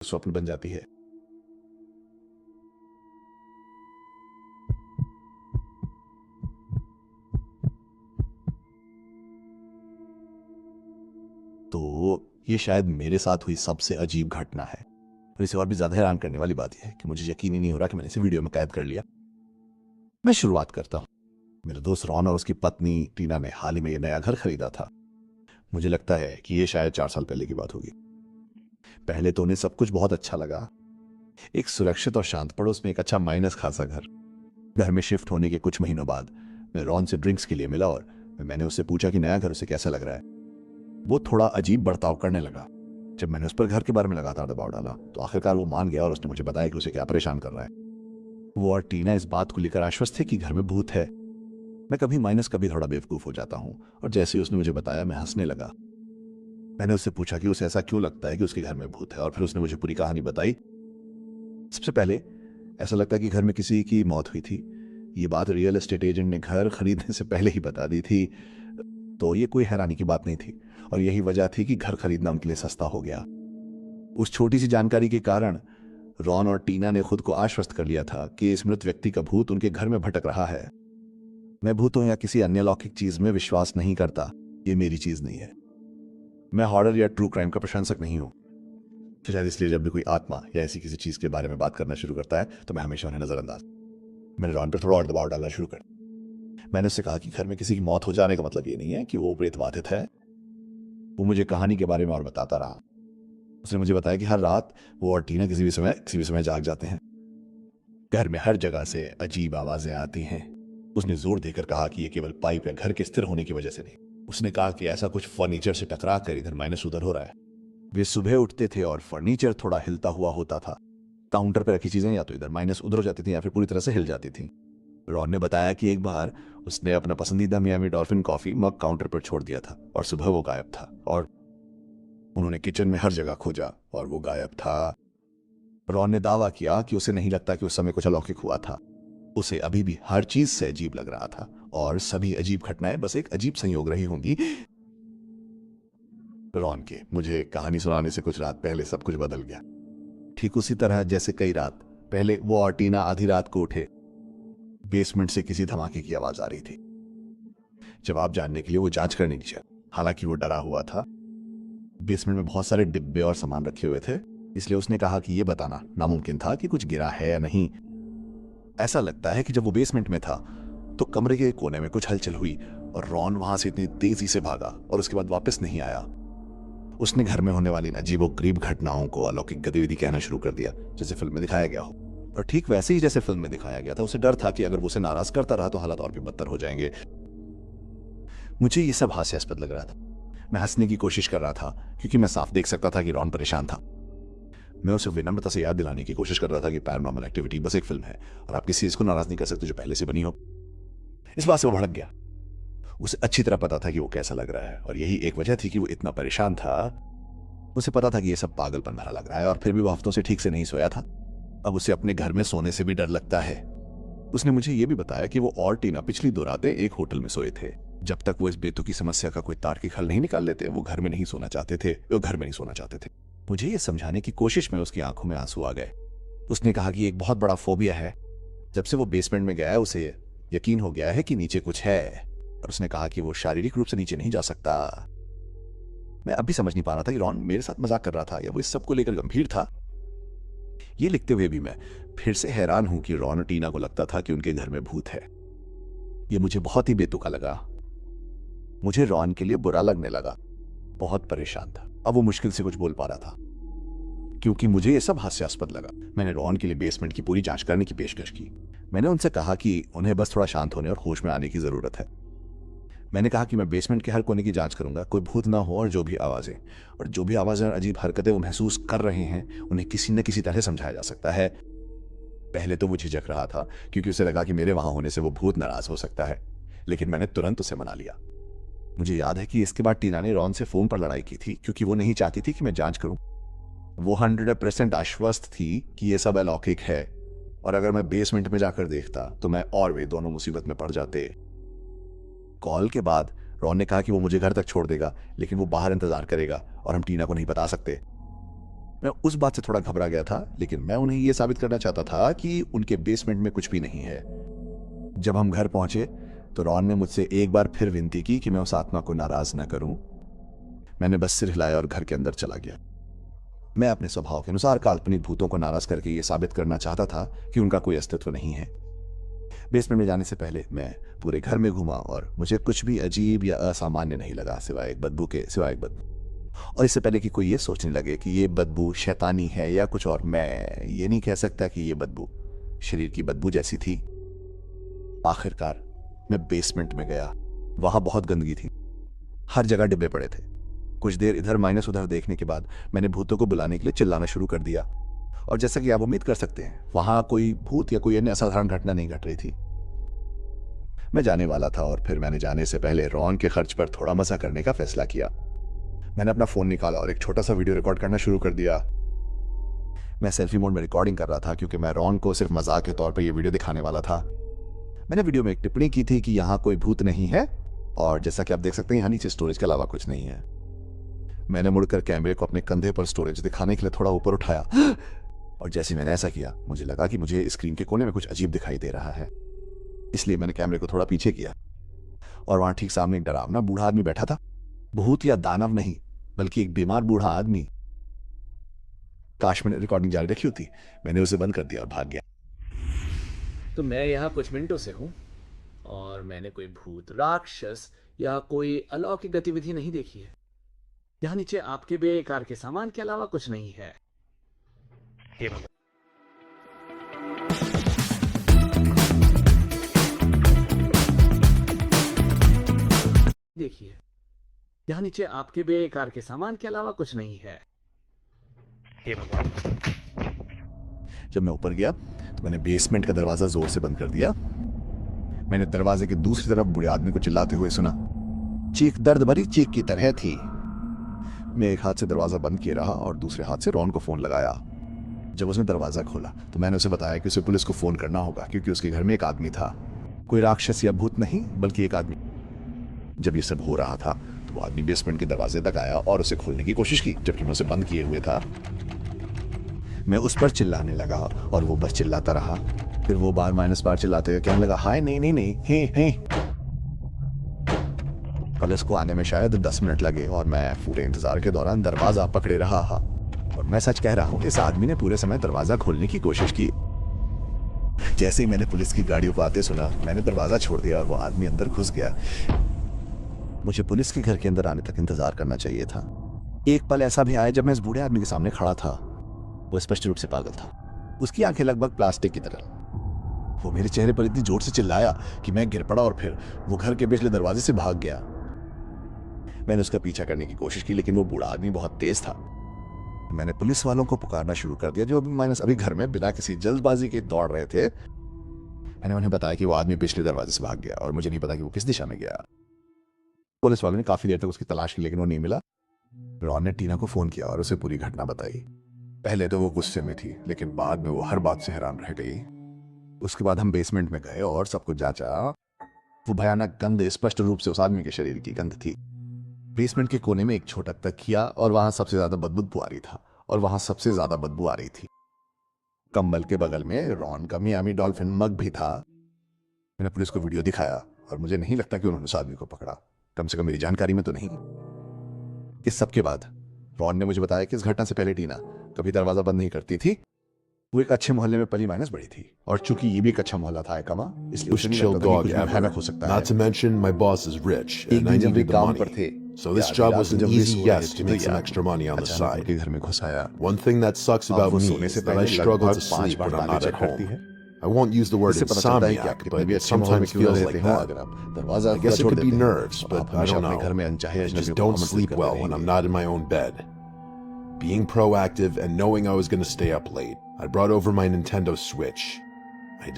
स्वप्न बन जाती है। तो ये शायद मेरे साथ हुई सबसे अजीब घटना है और इसे और भी ज्यादा हैरान करने वाली बात यह है कि मुझे यकीन ही नहीं हो रहा कि मैंने इसे वीडियो में कैद कर लिया। मैं शुरुआत करता हूँ। मेरे दोस्त रॉन और उसकी पत्नी टीना ने हाल ही में ये नया घर खरीदा था। मुझे लगता है कि ये शायद 4 साल पहले की बात होगी। पहले तो उन्हें सब कुछ बहुत अच्छा लगा। एक सुरक्षित और शांत पड़ोस में एक अच्छा माइनस खासा घर। घर में शिफ्ट होने के कुछ महीनों बाद मैं रॉन से ड्रिंक्स के लिए मिला और मैंने उससे पूछा कि नया घर उसे कैसा लग रहा है। वो थोड़ा अजीब बर्ताव करने लगा। जब मैंने उस पर घर के बारे में लगातार दबाव डाला तो आखिरकार वो मान गया और उसने मुझे बताया कि उसे क्या परेशान कर रहा है। वो और टीना इस बात को लेकर आश्वस्त थे कि घर में भूत है। मैं कभी माइनस कभी थोड़ा बेवकूफ हो जाता हूँ और जैसे ही उसने मुझे बताया मैं हंसने लगा। मैंने उससे पूछा कि उसे ऐसा क्यों लगता है कि उसके घर में भूत है और फिर उसने मुझे पूरी कहानी बताई। सबसे पहले ऐसा लगता है कि घर में किसी की मौत हुई थी। ये बात रियल एस्टेट एजेंट ने घर खरीदने से पहले ही बता दी थी, तो ये कोई हैरानी की बात नहीं थी और यही वजह थी कि घर खरीदना उनके लिए सस्ता हो गया। उस छोटी सी जानकारी के कारण रॉन और टीना ने खुद को आश्वस्त कर लिया था कि इस मृत व्यक्ति का भूत उनके घर में भटक रहा है। मैं भूतों या किसी अन्य अलौकिक चीज में विश्वास नहीं करता। ये मेरी चीज नहीं है। मैं हॉरर या ट्रू क्राइम का प्रशंसक नहीं हूं। शायद इसलिए जब भी कोई आत्मा या ऐसी किसी चीज के बारे में बात करना शुरू करता है तो मैं हमेशा उन्हें नजरअंदाज। मैंने रॉन पर थोड़ा और दबाव डालना शुरू कर। मैंने उससे कहा कि घर में किसी की मौत हो जाने का मतलब ये नहीं है कि वो प्रेतबाधित है। वो मुझे कहानी के बारे में और बताता रहा। उसने मुझे बताया कि हर रात वो और टीना किसी भी समय जाग जाते हैं। घर में हर जगह से अजीब आवाजें आती हैं। उसने जोर देकर कहा कि ये केवल पाइप या घर के स्थिर होने की वजह से नहीं। उसने कहा कि ऐसा कुछ फर्नीचर से टकरा कर इधर माइनस उधर हो रहा है। वे सुबह उठते थे और फर्नीचर थोड़ा हिलता हुआ होता था। काउंटर पर रखी चीजें या तो इधर माइनस उधर हो जाती थी या फिर पूरी तरह से हिल जाती थी। रॉन ने बताया कि एक बार उसने अपना पसंदीदा Miami dolphin coffee mug counter पर छोड़ दिया था और सुबह वो गायब था और उन्होंने किचन में हर जगह खोजा और वो गायब था। रॉन ने दावा किया कि उसे नहीं लगता कि उस समय कुछ अलौकिक हुआ था। उसे अभी भी हर चीज से अजीब लग रहा था और सभी अजीब घटनाएं बस एक अजीब संयोग रही होंगी। रॉन के मुझे कहानी सुनाने से कुछ रात पहले सब कुछ बदल गया। ठीक उसी तरह जैसे कई रात पहले वो और टीना आधी रात को उठे। बेसमेंट से किसी धमाके की आवाज आ रही थी। जवाब जानने के लिए वो जांच करने नीचे। हालांकि वो डरा हुआ था। बेसमेंट में बहुत सारे डिब्बे और सामान रखे हुए थे, इसलिए उसने कहा कि यह बताना नामुमकिन था कि कुछ गिरा है या नहीं। ऐसा लगता है कि जब वो बेसमेंट में था तो कमरे के कोने में कुछ हलचल हुई और रॉन वहां से इतनी तेजी से भागा और उसके बाद वापस नहीं आया। उसने घर में होने वाली अजीबोगरीब घटनाओं को अलौकिक गतिविधि कहना शुरू कर दिया, जैसे फिल्म में दिखाया गया हो। और ठीक वैसे ही जैसे फिल्म में दिखाया गया था। उसे डर था कि अगर वो उसे नाराज करता रहा तो हालात और भी बदतर हो जाएंगे। मुझे ये सब हास्यास्पद लग रहा था। मैं हंसने की कोशिश कर रहा था क्योंकि मैं साफ देख सकता था कि रॉन परेशान था। मैं उसे विनम्रता से याद दिलाने की कोशिश कर रहा था कि पैरानॉर्मल एक्टिविटी बस एक फिल्म है और आप किसी चीज को नाराज नहीं कर सकते जो पहले से बनी हो। इस बात से वो भड़क गया। उसे अच्छी तरह पता था कि वो कैसा लग रहा है और यही एक वजह थी कि वो इतना परेशान था। उसे पता था कि ये सब पागलपन भरा लग रहा है और फिर भी वो हफ्तों से ठीक से नहीं सोया था। अब उसे अपने घर में सोने से भी डर लगता है। उसने मुझे यह भी बताया कि वो और टीना पिछली 2 रातें एक होटल में सोए थे। जब तक वो इस बेतुकी समस्या का कोई तार्किक हल नहीं निकाल लेते वो घर में नहीं सोना चाहते थे। वो घर में नहीं सोना चाहते थे। मुझे ये समझाने की कोशिश में उसकी आंखों में आंसू आ गए। उसने कहा कि एक बहुत बड़ा फोबिया है। जब से वो बेसमेंट में गया है उसे यकीन हो गया है कि नीचे कुछ है और उसने कहा कि वो शारीरिक रूप से नीचे नहीं जा सकता। मैं अभी समझ नहीं पा रहा था कि रॉन मेरे साथ मजाक कर रहा था या वो इस सब को लेकर गंभीर था। ये लिखते हुए भी मैं फिर से हैरान हूं कि रॉन और टीना को लगता था कि उनके घर में भूत है। ये मुझे बहुत ही बेतुका लगा। मुझे रॉन के लिए बुरा लगने लगा। बहुत परेशान था। अब वो मुश्किल से कुछ बोल पा रहा था क्योंकि मुझे ये सब हास्यास्पद लगा। मैंने रॉन के लिए बेसमेंट की पूरी जांच करने की पेशकश की। मैंने उनसे कहा कि उन्हें बस थोड़ा शांत होने और होश में आने की जरूरत है। मैंने कहा कि मैं बेसमेंट के हर कोने की जांच करूंगा, कोई भूत ना हो और जो भी आवाजें और अजीब हरकतें वो महसूस कर रहे हैं उन्हें किसी न किसी तरह समझाया जा सकता है। पहले तो वो झिझक रहा था क्योंकि उसे लगा कि मेरे वहां होने से वो भूत नाराज हो सकता है, लेकिन मैंने तुरंत उसे मना लिया। मुझे याद है कि इसके बाद टीना ने रॉन से फोन पर लड़ाई की थी क्योंकि वो नहीं चाहती थी कि मैं जांच करूं। वो 100% आश्वस्त थी कि ये सब अलौकिक है और अगर मैं बेसमेंट में जाकर देखता तो मैं और वे दोनों मुसीबत में पड़ जाते। कॉल के बाद रॉन ने कहा कि वो मुझे घर तक छोड़ देगा लेकिन वो बाहर इंतजार करेगा और हम टीना को नहीं बता सकते। मैं उस बात से थोड़ा घबरा गया था, लेकिन मैं उन्हें यह साबित करना चाहता था कि उनके बेसमेंट में कुछ भी नहीं है। जब हम घर पहुंचे तो रॉन ने मुझसे एक बार फिर विनती की कि मैं उस आत्मा को नाराज न करूं। मैंने बस सिर हिलाया और घर के अंदर चला गया। मैं अपने स्वभाव के अनुसार काल्पनिक भूतों को नाराज करके यह साबित करना चाहता था कि उनका कोई अस्तित्व नहीं है। बेसमेंट में जाने से पहले मैं पूरे घर में घूमा और मुझे कुछ भी अजीब या असामान्य नहीं लगा सिवाय एक बदबू। और इससे पहले कि कोई ये सोचने लगे कि ये बदबू शैतानी है या कुछ और, मैं ये नहीं कह सकता कि ये बदबू शरीर की बदबू जैसी थी। आखिरकार मैं बेसमेंट में गया। वहां बहुत गंदगी थी, हर जगह डिब्बे पड़े थे। कुछ देर इधर माइनस उधर देखने के बाद मैंने भूतों को बुलाने के लिए चिल्लाना शुरू कर दिया। और जैसा कि आप उम्मीद कर सकते हैं, वहां कोई भूत या कोई अन्य असाधारण घटना नहीं घट रही थी। मैं जाने वाला था और फिर मैंने जाने से पहले रॉन के खर्च पर थोड़ा मजा करने का फैसला किया। मैंने अपना फोन निकाला और एक छोटा सा वीडियो रिकॉर्ड करना शुरू कर दिया। मैं सेल्फी मोड में रिकॉर्डिंग कर रहा था क्योंकि मैं रॉन को सिर्फ मजाक के तौर पर यह वीडियो दिखाने वाला था। मैंने वीडियो में एक टिप्पणी की थी कि यहां कोई भूत नहीं है और जैसा कि आप देख सकते हैं यहां नीचे स्टोरेज के अलावा कुछ नहीं है। मैंने मुड़कर कैमरे को अपने कंधे पर स्टोरेज दिखाने के लिए थोड़ा ऊपर उठाया और जैसे मैंने ऐसा किया मुझे लगा कि मुझे स्क्रीन के कोने में कुछ अजीब दिखाई दे रहा है। इसलिए मैंने कैमरे को थोड़ा पीछे किया और वहां ठीक सामने एक डरावना बूढ़ा आदमी बैठा था। भूत या दानव नहीं, बल्कि एक बीमार बूढ़ा आदमी। काश मैंने रिकॉर्डिंग जारी रखी होती। मैंने उसे बंद कर दिया और भाग गया। तो मैं यहाँ कुछ मिनटों से हूँ और मैंने कोई भूत, राक्षस या कोई अलौकिक गतिविधि नहीं देखी है। यहाँ नीचे आपके बेकार के सामान के अलावा कुछ नहीं है। हे भगवान। देखिए, यहाँ नीचे आपके बेकार के सामान के अलावा कुछ नहीं है। हे भगवान। जब मैं ऊपर गया तो मैंने बेसमेंट का दरवाजा जोर से बंद कर दिया। मैंने दरवाजे के दूसरी तरफ बूढ़े आदमी को चिल्लाते हुए सुना। चीख दर्द भरी चीख की तरह थी। मैं एक हाथ से दरवाजा बंद किए रहा और दूसरे हाथ से रॉन को फोन लगाया। जब उसने दरवाजा खोला तो मैंने उसे बताया कि उसे पुलिस को फोन करना होगा क्योंकि उसके घर में एक आदमी था। कोई राक्षस या भूत नहीं, बल्कि एक आदमी। जब ये सब हो रहा था तो वो आदमी बेसमेंट के दरवाजे तक आया और उसे खोलने की कोशिश की, जबकि मैं उसे बंद किए हुए था। मैं उस पर चिल्लाने लगा और वो बस चिल्लाता रहा। फिर वो बार माइनस बार चिल्लाते हुए कहने लगा, हाय नहीं नहीं नहीं, हे। पुलिस को आने में शायद 10 मिनट लगे और मैं पूरे इंतजार के दौरान दरवाजा पकड़े रहा। और मैं सच कह रहा हूं, इस आदमी ने पूरे समय दरवाजा खोलने की कोशिश की। जैसे ही मैंने पुलिस की गाड़ियों को आते सुना, मैंने दरवाजा छोड़ दिया और वो आदमी अंदर घुस गया। मुझे पुलिस के घर के अंदर आने तक इंतजार करना चाहिए था। एक पल ऐसा भी आया जब मैं इस बूढ़े आदमी के सामने खड़ा था। वो स्पष्ट रूप से पागल था। उसकी आंखें लगभग प्लास्टिक की तरह। वो मेरे चेहरे पर इतनी जोर से चिल्लाया कि मैं गिर पड़ा और फिर वो घर के पिछले दरवाजे से भाग गया। मैंने उसका पीछा करने की कोशिश की, लेकिन वो बूढ़ा आदमी बहुत तेज था। मैंने पुलिस वालों को पुकारना शुरू कर दिया, जो अभी घर में बिना किसी जल्दबाजी के दौड़ रहे थे। मैंने उन्हें बताया कि वो आदमी पिछले दरवाजे से भाग गया और मुझे नहीं पता कि वो किस दिशा में गया। पुलिस वालों ने काफी देर तक उसकी तलाश की, लेकिन वो नहीं मिला। रॉन ने टीना को फोन किया और उसे पूरी घटना बताई। पहले तो वो गुस्से में थी, लेकिन बाद में वो हर बात से हैरान रह गई। उसके बाद हम बेसमेंट में गए और सब कुछ जांचा। वो भयानक गंध स्पष्ट रूप से उस आदमी के शरीर की गंध थी। बेसमेंट के कोने में एक छोटा तकिया और वहां सबसे ज्यादा बदबू आ रही थी। कंबल के बगल में रॉन का मियामी डॉल्फिन मग भी था। मैंने पुलिस को वीडियो दिखाया और मुझे नहीं लगता कि उन्होंने उस आदमी को पकड़ा, कम से कम मेरी जानकारी में तो नहीं। इस सब के बाद रॉन ने मुझे बताया कि इस घटना से पहले टीना कभी दरवाजा बंद नहीं करती थी। वो एक अच्छे मोहल्ले में पली माइनस बड़ी थी और चूंकि ये भी एक अच्छा मोहल्ला था एकमा, इसलिए उसे नहीं लगता कि कुछ भी भयानक हो सकता है। Not to mention my boss is rich and I एक दिन जब वे needed the काम पर money. थे, So this या job रात was को an जब वे easy सो yes रहे to थे, make तो some यार extra money on the अचानक side. उनके घर में घुस आया। One thing that sucks अब about वो me सोने is से that I पहले struggle लगभग to 5 sleep bar when I'm ताले not at चेक करती home. है। I won't use the word इससे पता चलता है कि आप insomniac, कितने but भी it अच्छे माहौल में sometimes क्यों न feels रहते like हो, that. अगर आप दरवाजा I guess it छोड़ could be देते हैं, nerves, तो but आप I हमेशा don't अपने घर know. में अनचाहे I अजनबियों just को don't आमंत्रित sleep करते well when I'm रहेंगे। not in my own bed. Being proactive and knowing I was going to stay up late, I brought over my Nintendo Switch. I